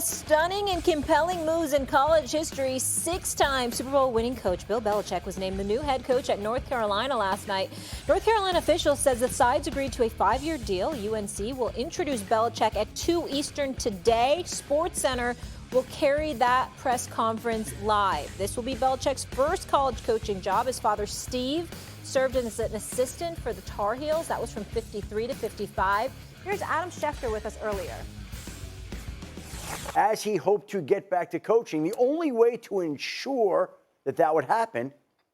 stunning and compelling moves in college history. 6-time Super Bowl winning coach Bill Belichick was named the new head coach at North Carolina last night. North Carolina officials says the sides agreed to a 5-year deal. UNC will introduce Belichick at 2 Eastern today. SportsCenter will carry that press conference live. This will be Belichick's first college coaching job. His father, Steve, served as an assistant for the Tar Heels. That was from 53 to 55. Here's Adam Schefter with us earlier. As he hoped to get back to coaching, the only way to ensure that that would happen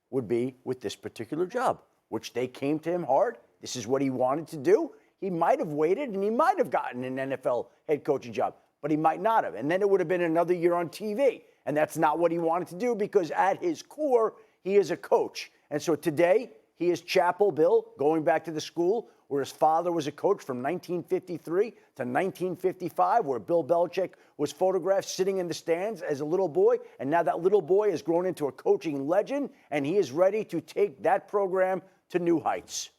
would be with this particular job, which they came to him hard. This is what he wanted to do. He might have waited and he might have gotten an NFL head coaching job, but he might not have. And then it would have been another year on TV. And that's not what he wanted to do because at his core, he is a coach. And so today, he is Chapel Bill, going back to the school where his father was a coach from 1953 to 1955, where Bill Belichick was photographed sitting in the stands as a little boy. And now that little boy has grown into a coaching legend, and he is ready to take that program to new heights.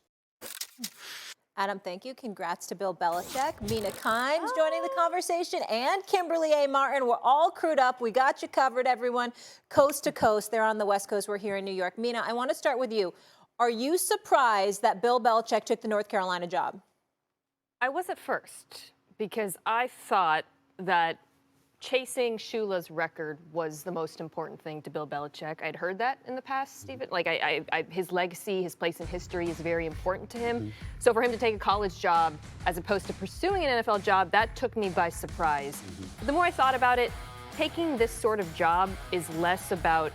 Adam, thank you. Congrats to Bill Belichick. Mina Kimes joining the conversation, and Kimberley A. Martin. We're all crewed up. We got you covered, everyone, coast to coast. They're on the West Coast. We're here in New York. Mina, I want to start with you. Are you surprised that Bill Belichick took the North Carolina job? I was at first, because I thought that chasing Shula's record was the most important thing to Bill Belichick. I'd heard that in the past, Stephen. Like, his legacy, his place in history is very important to him. So for him to take a college job as opposed to pursuing an NFL job, that took me by surprise. The more I thought about it, taking this sort of job is less about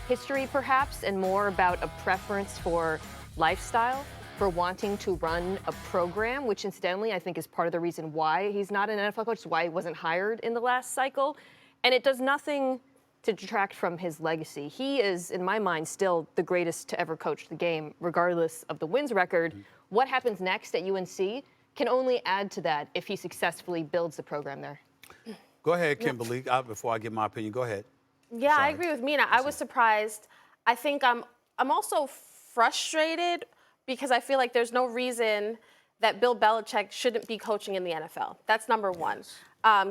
history, perhaps, and more about a preference for lifestyle, for wanting to run a program, which incidentally I think is part of the reason why he's not an NFL coach, why he wasn't hired in the last cycle. And it does nothing to detract from his legacy. He is, in my mind, still the greatest to ever coach the game, regardless of the wins record. What happens next at UNC can only add to that if he successfully builds the program there. Go ahead, Kimberley. Before I give my opinion, go ahead. Yeah, Sorry. I agree with Mina. I was surprised. I think I'm also frustrated because I feel like there's no reason that Bill Belichick shouldn't be coaching in the NFL. That's number one.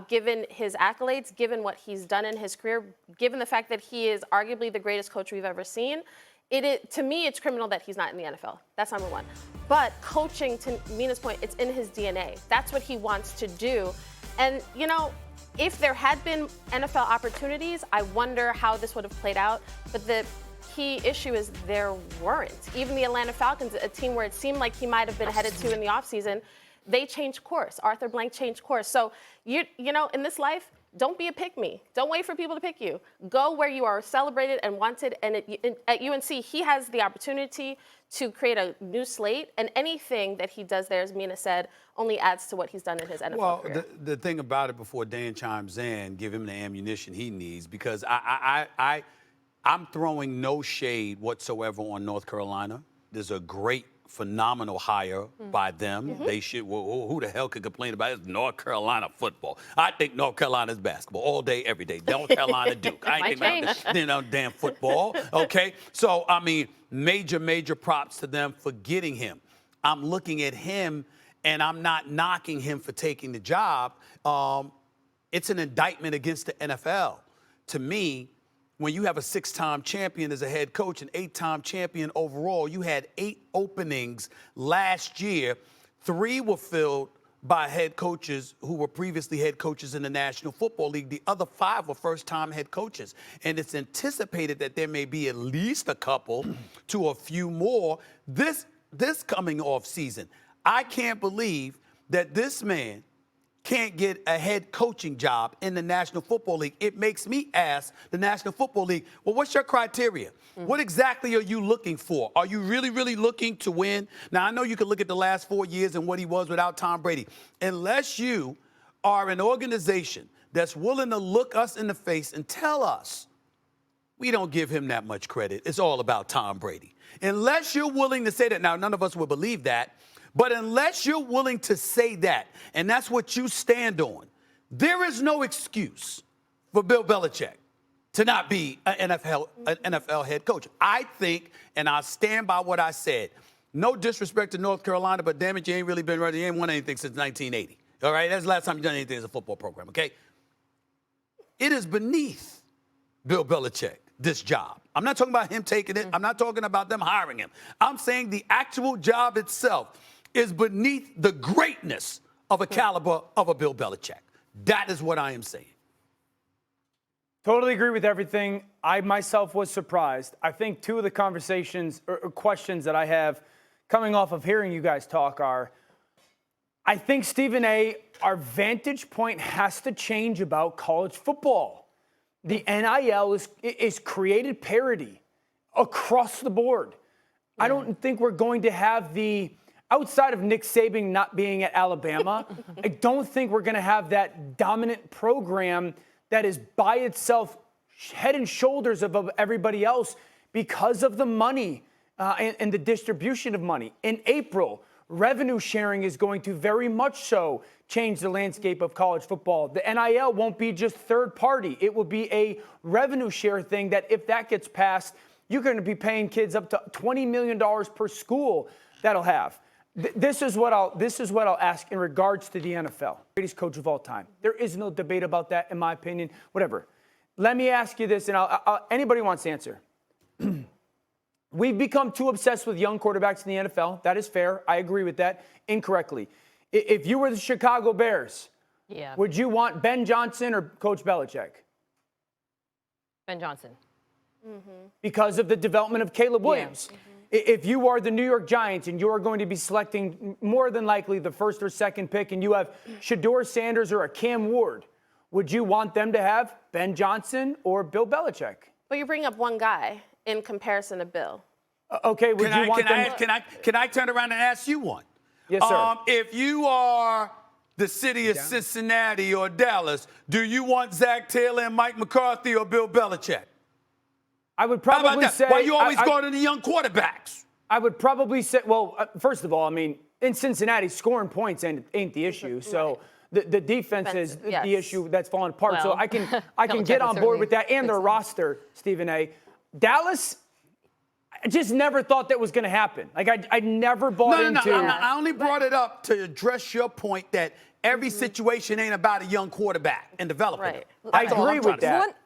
Given his accolades, given what he's done in his career, given the fact that he is arguably the greatest coach we've ever seen, to me, it's criminal that he's not in the NFL. That's number one. But coaching, to Mina's point, it's in his DNA. That's what he wants to do. And, you know, if there had been NFL opportunities, I wonder how this would have played out. But the key issue is there weren't. Even the Atlanta Falcons, a team where it seemed like he might have been headed to in the offseason, they changed course. Arthur Blank changed course. So, you know, in this life, don't be a pick-me. Don't wait for people to pick you. Go where you are celebrated and wanted. And at UNC, he has the opportunity to create a new slate. And anything that he does there, as Mina said, only adds to what he's done in his NFL career. Well, the thing about it, before Dan chimes in, give him the ammunition he needs, because I'm throwing no shade whatsoever on North Carolina. There's a great, phenomenal hire by them. They should. Well, who the hell could complain about it? It's North Carolina football. I think North Carolina's basketball all day, every day. North Carolina Duke. I ain't think about this, damn football. Okay, so I mean, major props to them for getting him. I'm looking at him, and I'm not knocking him for taking the job. It's an indictment against the NFL. To me, when you have a 6-time champion as a head coach, an 8-time champion overall, you had 8 openings last year. 3 were filled by head coaches who were previously head coaches in the National Football League. The other 5 were first-time head coaches. And it's anticipated that there may be at least a couple to a few more this coming off season. I can't believe that this man can't get a head coaching job in the National Football League. It makes me ask the National Football League, well, what's your criteria? What exactly are you looking for? Are you really looking to win? Now, I know you can look at the last 4 years and what he was without Tom Brady. Unless you are an organization that's willing to look us in the face and tell us we don't give him that much credit. It's all about Tom Brady. Unless you're willing to say that, now none of us will believe that, but unless you're willing to say that, and that's what you stand on, there is no excuse for Bill Belichick to not be an NFL head coach. I think, and I stand by what I said, no disrespect to North Carolina, but damn it, you ain't really been ready. You ain't won anything since 1980. All right? That's the last time you done anything as a football program, okay? it is beneath Bill Belichick, this job. I'm not talking about him taking it. I'm not talking about them hiring him. I'm saying the actual job itself is beneath the greatness of a caliber of a Bill Belichick. That is what I am saying. Totally agree with everything. I myself was surprised. I think two of the conversations or questions that I have coming off of hearing you guys talk are, I think, Stephen A., our vantage point has to change about college football. The NIL is created parity across the board. I don't think we're going to have outside of Nick Saban not being at Alabama, I don't think we're going to have that dominant program that is by itself head and shoulders above everybody else because of the money and the distribution of money. In April, revenue sharing is going to very much so change the landscape of college football. The NIL won't be just third party. It will be a revenue share thing that if that gets passed, you're going to be paying kids up to $20 million per school that'll have. This is what I'll ask in regards to the NFL. Greatest coach of all time. There is no debate about that, in my opinion. Whatever. Let me ask you this, and anybody wants to answer. We've become too obsessed with young quarterbacks in the NFL. That is fair. I agree with that. Incorrectly. If you were the Chicago Bears, would you want Ben Johnson or Coach Belichick? Ben Johnson. Because of the development of Caleb Williams. If you are the New York Giants and you are going to be selecting more than likely the first or second pick and you have Shedeur Sanders or a Cam Ward, would you want them to have Ben Johnson or Bill Belichick? But you bring up one guy in comparison to Bill. Okay, would you want them? Can I turn around and ask you one? Yes, sir. If you are the city of Cincinnati or Dallas, do you want Zach Taylor and Mike McCarthy or Bill Belichick? I would probably say. Why you always going to the young quarterbacks? I would probably say, well, first of all, I mean, in Cincinnati, scoring points ain't the issue. So the defense is the issue that's falling apart. Well, so I can get on board with that and their roster, Stephen A. Dallas, I just never thought that was going to happen. Like I never bought into. No. I only brought it up to address your point that every situation ain't about a young quarterback and developing him. I agree with that.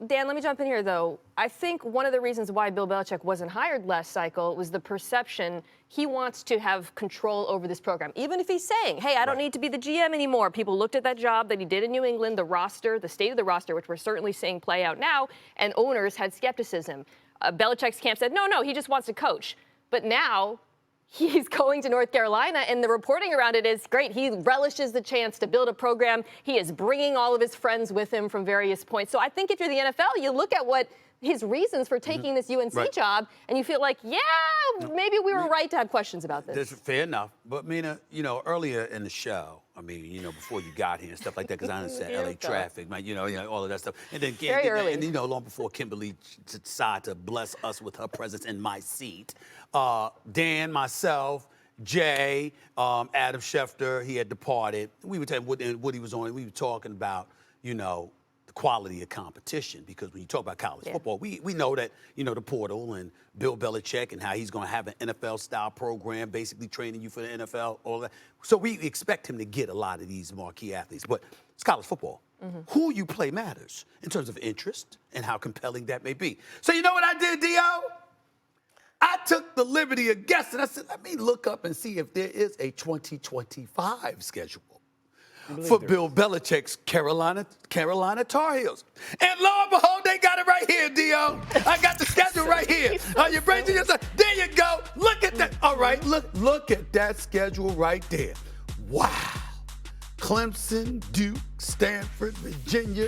Dan, let me jump in here, though. I think one of the reasons why Bill Belichick wasn't hired last cycle was the perception he wants to have control over this program. Even if he's saying, hey, I don't need to be the GM anymore. People looked at that job that he did in New England, the roster, the state of the roster, which we're certainly seeing play out now, and owners had skepticism. Belichick's camp said, no, he just wants to coach. But now he's going to North Carolina, and the reporting around it is great. He relishes the chance to build a program. He is bringing all of his friends with him from various points. So I think if you're the NFL, you look at what his reasons for taking this UNC job, and you feel like, maybe we were right to have questions about this. That's fair enough. But, Mina, earlier in the show, before you got here and stuff like that, because I understand LA traffic, all of that stuff. And then, very early. And, long before Kimberley decided to bless us with her presence in my seat, Dan, myself, Jay, Adam Schefter, he had departed. We were telling Woody was on, we were talking about, the quality of competition, because when you talk about college football, we know that, the portal and Bill Belichick and how he's going to have an NFL-style program, basically training you for the NFL, all that. So we expect him to get a lot of these marquee athletes. But it's college football. Who you play matters in terms of interest and how compelling that may be. So you know what I did, Dio? I took the liberty of guessing. I said, let me look up and see if there is a 2025 schedule for Bill Belichick's Carolina Tar Heels. And lo and behold, they got it right here, Dio. I got the schedule right here. Are you bracing yourself? There you go. Look at that. All right, look at that schedule right there. Wow. Clemson, Duke, Stanford, Virginia.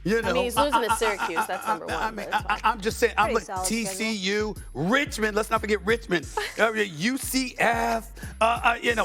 He's losing to Syracuse. That's number one. I'm just saying. I'm solid TCU, Richmond. Let's not forget Richmond. UCF.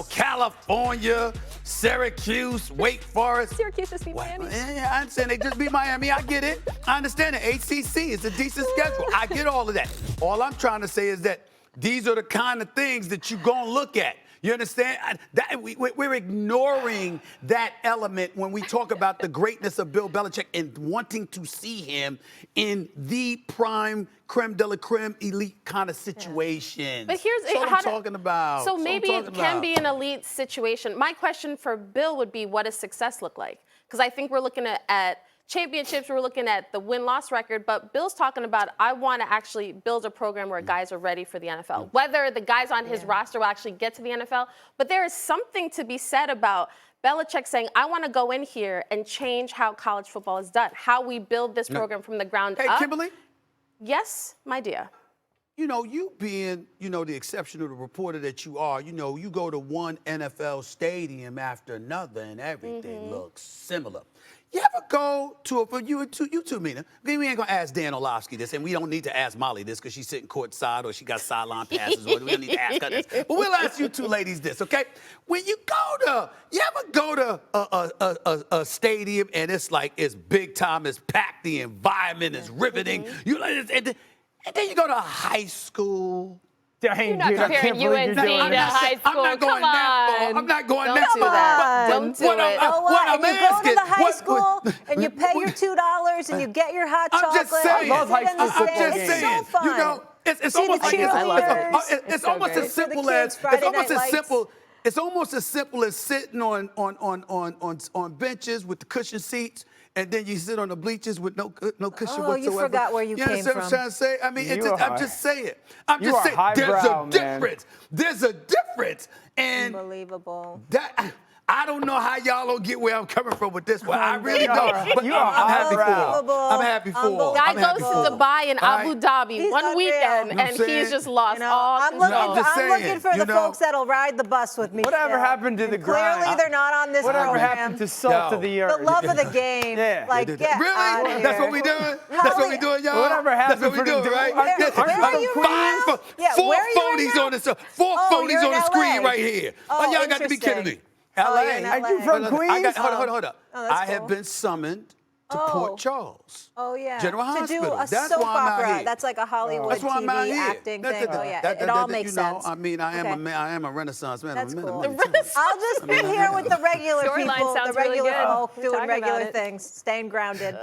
California, Syracuse, Wake Forest. Syracuse just beat Miami. Yeah, I understand. They just beat Miami. I get it. I understand it. ACC is a decent schedule. I get all of that. All I'm trying to say is that these are the kind of things that you're going to look at. You understand? We're ignoring that element when we talk about the greatness of Bill Belichick and wanting to see him in the prime creme de la creme elite kind of situation. But here's what I'm talking about. So maybe it can be an elite situation. My question for Bill would be, what does success look like? Because I think we're looking at championships, we're looking at the win-loss record, but Bill's talking about, I want to actually build a program where guys are ready for the NFL. Whether the guys on his roster will actually get to the NFL, but there is something to be said about Belichick saying, I want to go in here and change how college football is done, how we build this program from the ground up. Hey, Kimberley? Yes, my dear. You know, you being, the exceptional reporter that you are, you go to one NFL stadium after another and everything looks similar. You ever go to you two, Mina? We ain't gonna ask Dan Orlovsky this, and we don't need to ask Molly this because she's sitting courtside or she got sideline passes, or we don't need to ask her this. But we'll ask you two ladies this, okay? When you ever go to a stadium and it's like it's big time, it's packed, the environment is riveting. You like, and then you go to high school. You're not comparing UNC to high school. I'm not going that far. I'm not going that far. Don't do it. What I'm you asking, go to the high school and you pay your $2 and you get your hot chocolate. I'm just saying. I love high school I'm just It's saying. so fun. You know, it's See almost the like cheerleaders. it's almost as simple as it's almost as simple as sitting on benches with the cushion seats. And then you sit on the bleachers with no cushion whatsoever. Oh, you forgot where you came understand what from. I'm trying to say? I mean, I'm just saying. I'm You just are saying. highbrow, There's a man. difference. There's a difference. And Unbelievable. I don't know how y'all don't get where I'm coming from with this one. I really You don't. are- But you are I'm happy for unbelievable. her. I'm happy for her. Guy I'm happy goes to for her. Dubai and All right? Abu Dhabi He's one unreal. weekend, You know what and I'm he's saying? just lost all I'm control. looking, I'm just I'm looking saying, for the you know. folks that'll ride the bus with me. Whatever still. happened to the And clearly, grind? they're not on this Whatever program. happened to salt Yo. of the The earth? love of the game. Yeah. Like, get out Really? of That's here. what we doing? That's what we doing, y'all? Whatever That's happened what we for the doing, right? Where- where are you right now? Yeah, Four where are you right phonies now? on the four Oh, phonies you're on the in screen LA. right here. Oh, y'all got to be kidding me. Oh, LA. you're in Are you LA. from Queens? Hold up. Oh, that's I have cool. been summoned to Oh. Port Charles. Oh, yeah. General To Hospital. do a That's soap why I'm out opera. here. That's like a Hollywood That's why I'm out TV here. acting thing. Oh, yeah. It all makes sense. I mean, I am Okay. I am a Renaissance man. That's I'm a cool. Renaissance. I'll just be here with the regular Storyline people, the sounds really regular good. folk We're doing talking about regular it. things, staying grounded.